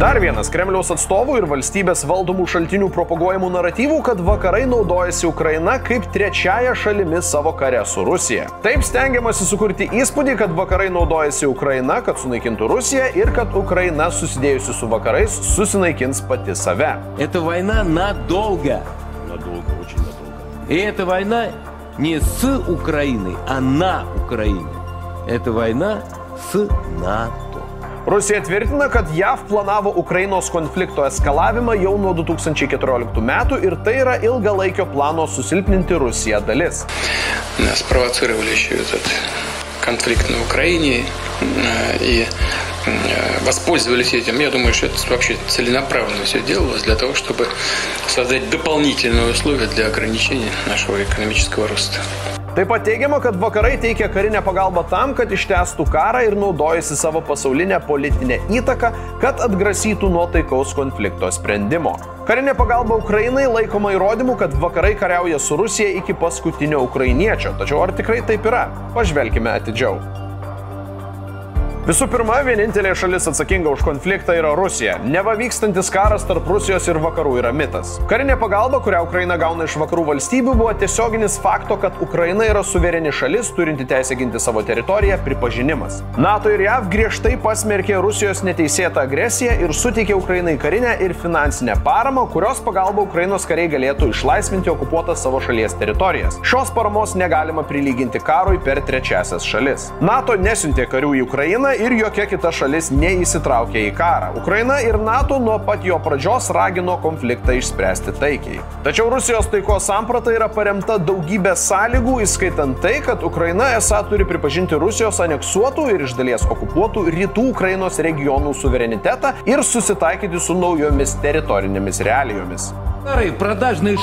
Dar vienas Kremliaus atstovų ir valstybės valdomų šaltinių propaguojamų naratyvų, kad vakarai naudojasi Ukraina kaip trečiaja šalimi savo kare su Rusija. Taip stengiamasi sukurti įspūdį, kad vakarai naudojasi Ukraina, kad sunaikintų Rusiją ir kad Ukraina susidėjusi su vakarais susinaikins pati save. Это война надолго. Надолго, очень надолго. И эта война не с Украиной, а на Украине. Это война с НАТО. Rusija tvirtina, kad JAV planavo Ukrainos konflikto eskalavimą jau nuo 2014 metų ir tai yra ilgalaikio plano susilpninti Rusiją dalis. Спровоцировали еще этот конфликт на Украине и воспользовались этим. Я думаю, что это вообще целенаправленно все делалось для того, чтобы создать дополнительные условия для ограничения нашего экономического роста. Taip pat teigiama, kad vakarai teikia karinę pagalbą tam, kad ištęstų karą ir naudojasi savo pasaulinę politinę įtaką, kad atgrasytų nuo taikaus konflikto sprendimo. Karinė pagalba Ukrainai laikoma įrodymu, kad vakarai kariauja su Rusija iki paskutinio ukrainiečio. Tačiau ar tikrai taip yra? Pažvelkime atidžiau. Visų pirma, vienintelė šalis atsakinga už konfliktą yra Rusija. Neva vykstantis karas tarp Rusijos ir vakarų yra mitas. Karinė pagalba, kurią Ukraina gauna iš vakarų valstybių, buvo tiesioginis fakto, kad Ukraina yra suvereni šalis, turinti teisę ginti savo teritoriją, pripažinimas. NATO ir JAV griežtai pasmerkė Rusijos neteisėtą agresiją ir suteikė Ukrainai karinę ir finansinę paramą, kurios pagalba Ukrainos kariai galėtų išlaisvinti okupuotas savo šalies teritorijas. Šios paramos negalima prilyginti karui per trečiasias šalis. NATO nesiuntė karių į Ukrainą ir jokia kita šalis neįsitraukė į karą. Ukraina ir NATO nuo pat jo pradžios ragino konfliktą išspręsti taikiai. Tačiau Rusijos taikos samprata yra paremta daugybė sąlygų, įskaitant tai, kad Ukraina esą turi pripažinti Rusijos aneksuotų ir iš dalies okupuotų rytų Ukrainos regionų suverenitetą ir susitaikyti su naujomis teritorinėmis realijomis. Старые продажные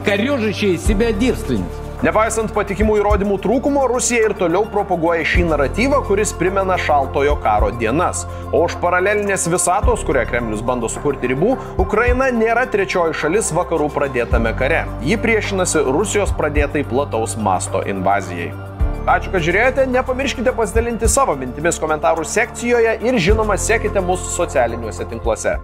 корежащие себя девственницы. Nepaisant patikimų įrodymų trūkumo, Rusija ir toliau propaguoja šį naratyvą, kuris primena šaltojo karo dienas. O už paralelinės visatos, kurią Kremlius bando sukurti ribų, Ukraina nėra trečioji šalis vakarų pradėtame kare. Ji priešinasi Rusijos pradėtai plataus masto invazijai. Ačiū, kad žiūrėjote, nepamirškite pasidalinti savo mintimis komentarų sekcijoje ir žinoma, sekite mus socialiniuose tinkluose.